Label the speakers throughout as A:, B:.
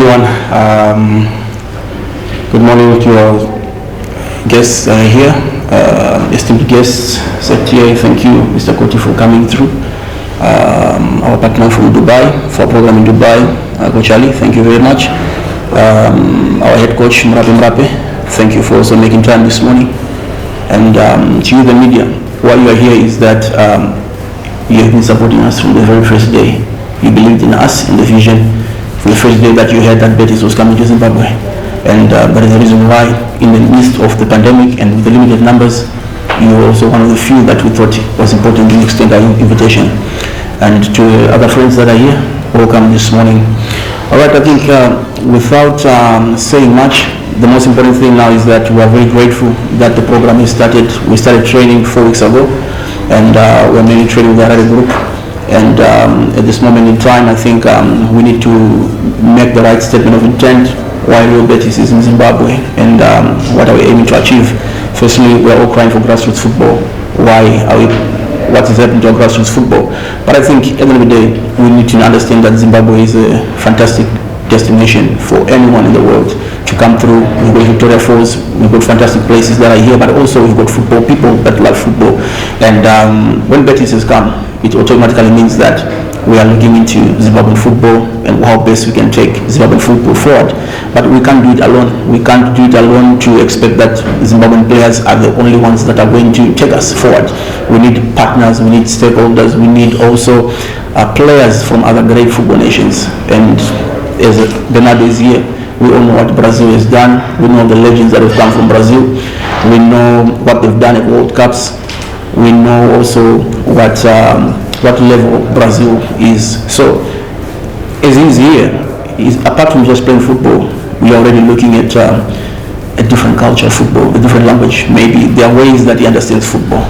A: everyone. Good morning to our guests here, esteemed guests. Secretary, thank you, Mr. Koti, for coming through. Our partner from Dubai, for our program in Dubai, Coach Ali, thank you very much. Our head coach, Mrape, thank you for also making time this morning. And to you, the media, why you are here is that you have been supporting us from the very first day. You believed in us, in the vision, from the first day that you heard that Betis was coming to Zimbabwe. And that is the reason why, in the midst of the pandemic and with the limited numbers, you were also one of the few that we thought was important to extend our invitation. And to other friends that are here, welcome this morning. All right, I think without saying much, the most important thing now is that we are very grateful that the program is started. We started training 4 weeks ago, and we're mainly training with the Harare group. And at this moment in time, I think we need to make the right statement of intent why Real Betis is in Zimbabwe and what are we aiming to achieve. Firstly, we're all crying for grassroots football. Why are we? What is happening to our grassroots football? But I think at the end of the day, we need to understand that Zimbabwe is a fantastic destination for anyone in the world to come through. We've got Victoria Falls, we've got fantastic places that are here, but also we've got football, people that love football. And when Betis has come, it automatically means that we are looking into Zimbabwean football and how best we can take Zimbabwean football forward. But we can't do it alone. We can't do it alone to expect that Zimbabwean players are the only ones that are going to take us forward. We need partners, we need stakeholders, we need also players from other great football nations. And as Bernardo is here, we all know what Brazil has done. We know the legends that have come from Brazil. We know what they've done at World Cups. We know also what level Brazil is. So, as he's here, apart from just playing football, we are already looking at a different culture of football, a different language. Maybe there are ways that he understands football.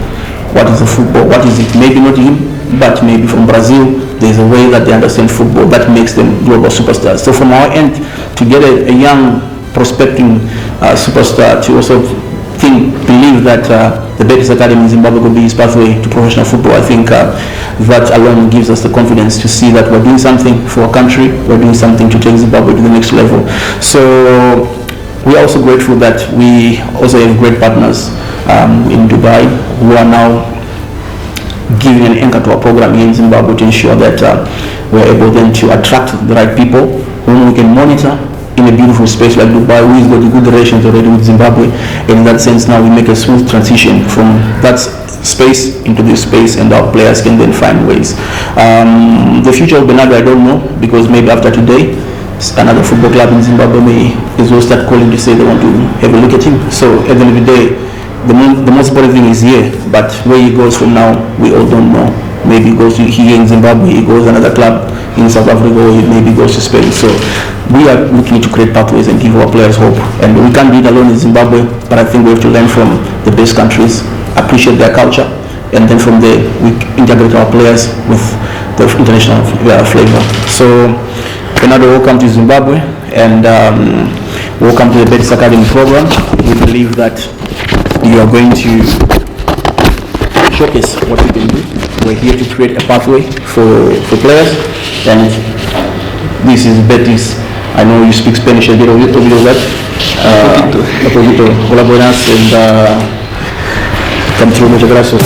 A: What is the football? What is it? Maybe not him, but maybe from Brazil, there's a way that they understand football that makes them global superstars. So from our end, to get a young prospecting superstar to also believe that the Betis Academy in Zimbabwe could be his pathway to professional football, I think that alone gives us the confidence to see that we're doing something for our country, we're doing something to take Zimbabwe to the next level. So we are also grateful that we also have great partners in Dubai who are now giving an anchor to our program here in Zimbabwe to ensure that we're able then to attract the right people whom we can monitor in a beautiful space like Dubai. We've got good relations already with Zimbabwe, and in that sense now we make a smooth transition from that space into this space, and our players can then find ways. The future of Bernardo, I don't know, because maybe after today another football club in Zimbabwe may as well start calling to say they want to have a look at him. So at the end of the day, the most important thing is here, but where he goes from now, we all don't know. Maybe he goes here in Zimbabwe, he goes to another club in South Africa, or maybe he goes to Spain. So we are looking to create pathways and give our players hope. And we can't do it alone in Zimbabwe, but I think we have to learn from the best countries, appreciate their culture, and then from there we integrate our players with the international flavor. So Bernardo, welcome to Zimbabwe, and welcome to the Betis Academy program. We believe that you are going to showcase what we can do. We're here to create a pathway for players, and this is Betis. I know you speak Spanish a bit of that. Un poquito. Hola, buenas, and come through. Muchas gracias.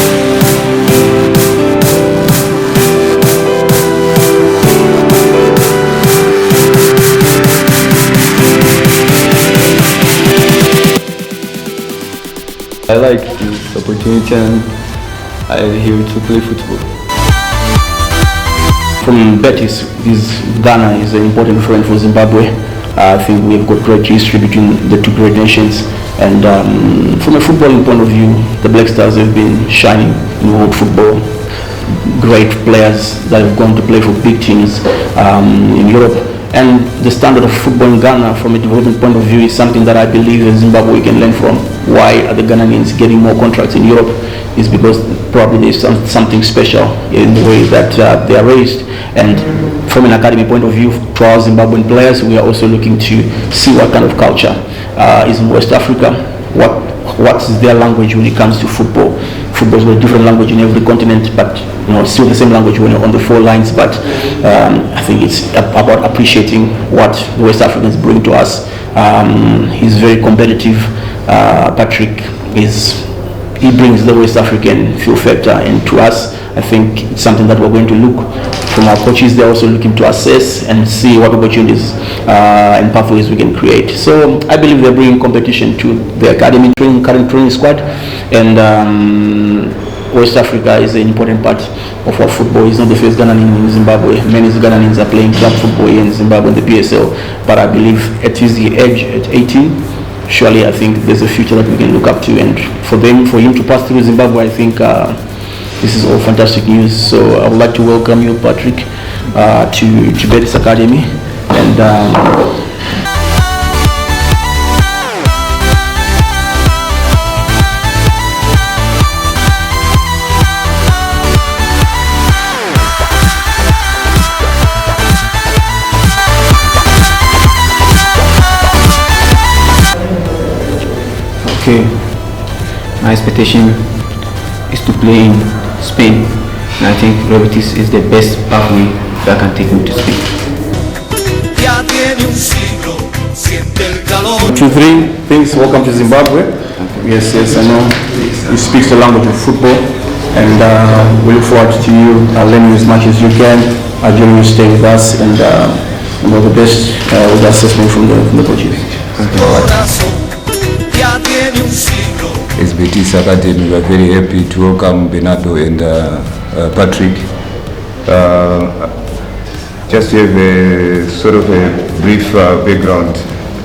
B: I like this opportunity, and I'm here to play football.
A: From Betis, Ghana is an important friend for Zimbabwe. I think we've got great history between the two great nations, and from a footballing point of view, the Black Stars have been shining in world football. Great players that have gone to play for big teams in Europe. And the standard of football in Ghana from a development point of view is something that I believe in Zimbabwe we can learn from. Why are the Ghanaians getting more contracts in Europe? Is because probably there's something special in the way that they are raised. And from an academy point of view, to our Zimbabwean players, we are also looking to see what kind of culture is in West Africa, what is their language when it comes to football. football is a different language in every continent, but it's still the same language when you're on the four lines. But I think it's about appreciating what the West Africans bring to us. He's very competitive. Patrick he brings the West African feel factor, and to us, I think it's something that we're going to look from our coaches. They're also looking to assess and see what opportunities and pathways we can create. So I believe they're bringing competition to the academy current training squad, and West Africa is an important part of our football. He's not the first Ghanaian in Zimbabwe. Many Ghanaians are playing club football here in Zimbabwe in the PSL, but I believe at his age, at 18, surely I think there's a future that we can look up to, and for him to pass through Zimbabwe, I think this is all fantastic news. So I would like to welcome you, Patrick, to Betis Academy, and
C: okay, my expectation is to play in Spain, and I think Betis is the best pathway that can take me to Spain.
A: 2-3 things. Welcome to Zimbabwe. Yes, I know you speak the language of football, and we look forward to you learning as much as you can during your stay with us, and all the best with the assessment from the coaches.
D: As Betis Academy, we are very happy to welcome Bernardo and Patrick. Just to have a sort of a brief background,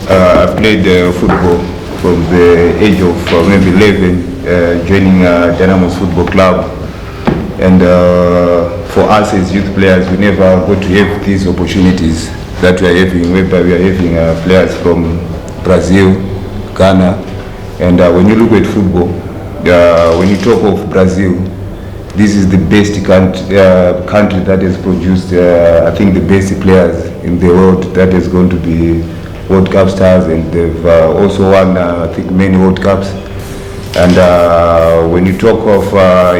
D: I played football from the age of maybe 11, joining Dynamo's football club. And for us as youth players, we never got to have these opportunities that we are having, whereby we are having players from Brazil, Ghana. And when you look at football, when you talk of Brazil, this is the best country that has produced, I think, the best players in the world that is going to be World Cup stars, and they've also won, I think, many World Cups. And when you talk of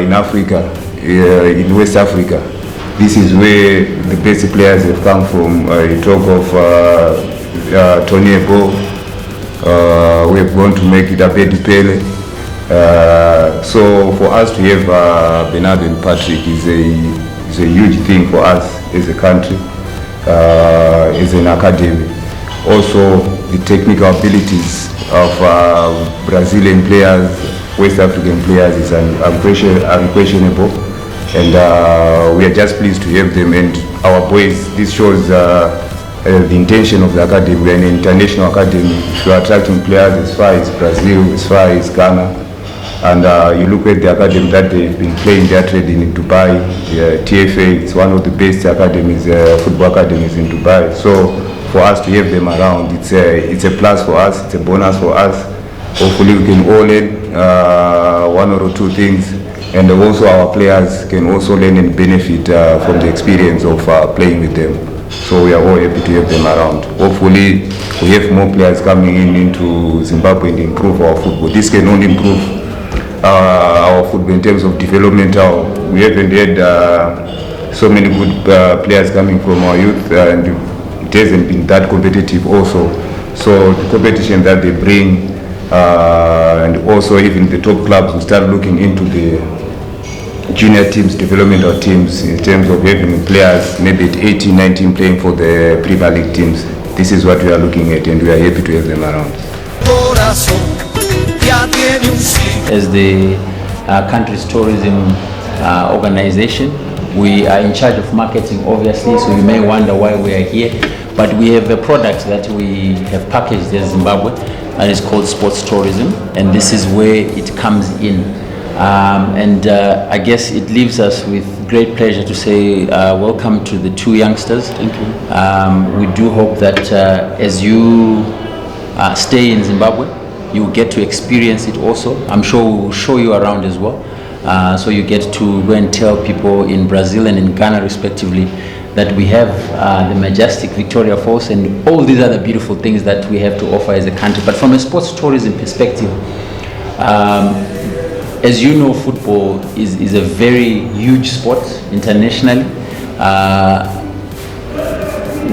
D: in Africa, in West Africa, this is where the best players have come from. You talk of Tony Ebo. We have gone to make it a bit Pele. So for us to have Bernardo and Patrick is a huge thing for us as a country, as an academy. Also, the technical abilities of Brazilian players, West African players is unquestionable, and we are just pleased to have them. And our boys, this shows the intention of the academy. We are an international academy, so attracting players as far as Brazil, as far as Ghana. And you look at the academy that they've been playing their training in Dubai, TFA, it's one of the best academies, football academies in Dubai. So for us to have them around, it's a plus for us, it's a bonus for us. Hopefully we can all learn one or two things, and also our players can also learn and benefit from the experience of playing with them. So we are all happy to have them around. Hopefully we have more players coming into Zimbabwe and improve our football. This can only improve our football in terms of developmental. We haven't had so many good players coming from our youth, and it hasn't been that competitive also. So the competition that they bring, and also even the top clubs will start looking into the junior teams, developmental teams, in terms of having players maybe at 18, 19 playing for the Premier League teams. This is what we are looking at, and we are happy to have them around.
C: As the country's tourism organization, we are in charge of marketing, obviously, so you may wonder why we are here. But we have a product that we have packaged in Zimbabwe, and it's called sports tourism, and this is where it comes in. I guess it leaves us with great pleasure to say welcome to the two youngsters.
A: Thank you.
C: We do hope that as you stay in Zimbabwe, you get to experience it also. I'm sure we will show you around as well. So you get to go and tell people in Brazil and in Ghana respectively that we have the majestic Victoria Falls and all these other beautiful things that we have to offer as a country. But from a sports tourism perspective, as you know, football is a very huge sport internationally.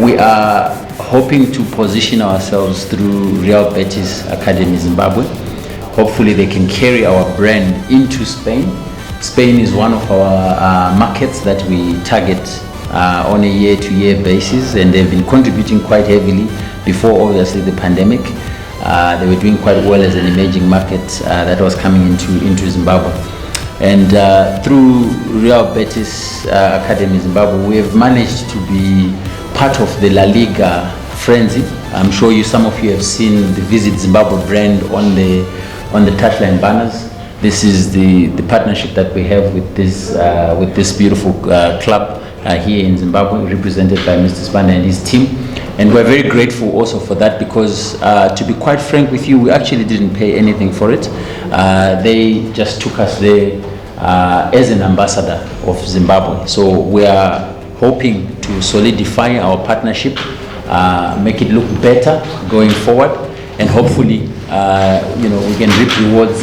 C: We are hoping to position ourselves through Real Betis Academy Zimbabwe. Hopefully they can carry our brand into Spain. Spain is one of our markets that we target on a year-to-year basis, and they've been contributing quite heavily before obviously the pandemic. They were doing quite well as an emerging market that was coming into Zimbabwe. And through Real Betis Academy Zimbabwe, we have managed to be part of the La Liga frenzy. I'm sure some of you have seen the Visit Zimbabwe brand on the touchline banners. This is the partnership that we have with this beautiful club here in Zimbabwe, represented by Mr. Spanda and his team. And we're very grateful also for that, because to be quite frank with you, we actually didn't pay anything for it. They just took us there as an ambassador of Zimbabwe. So we are hoping to solidify our partnership, make it look better going forward, and hopefully we can reap rewards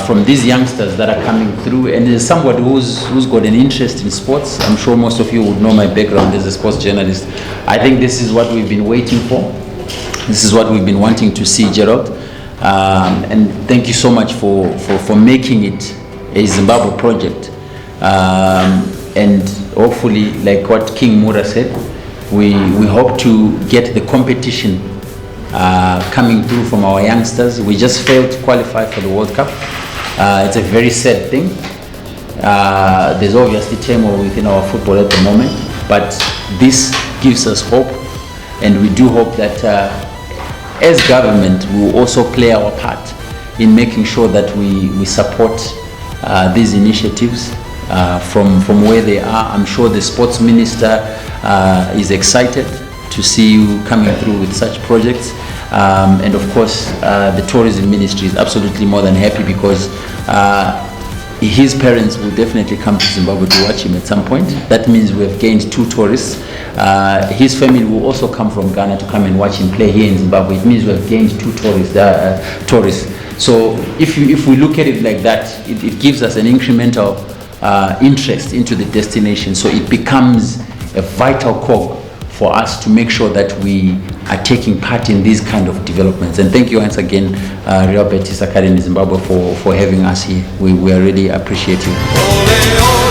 C: from these youngsters that are coming through. And as somebody who's got an interest in sports, I'm sure most of you would know my background as a sports journalist. I think this is what we've been waiting for. This is what we've been wanting to see, Gerald. And thank you so much for making it a Zimbabwe project. And hopefully, like what King Mura said, we hope to get the competition coming through from our youngsters. We just failed to qualify for the World Cup. It's a very sad thing. There's obviously turmoil within our football at the moment, but this gives us hope, and we do hope that as government we will also play our part in making sure that we support these initiatives from where they are. I'm sure the sports minister is excited to see you coming through with such projects, and of course the tourism ministry is absolutely more than happy, because his parents will definitely come to Zimbabwe to watch him at some point. That means we have gained 2 tourists. His family will also come from Ghana to come and watch him play here in Zimbabwe. It means we have gained 2 tourists. So if we look at it like that, it gives us an incremental interest into the destination. So it becomes a vital cog for us to make sure that we are taking part in these kind of developments. And thank you once again, Real Betis Academy Zimbabwe, for having us here. We really appreciate you.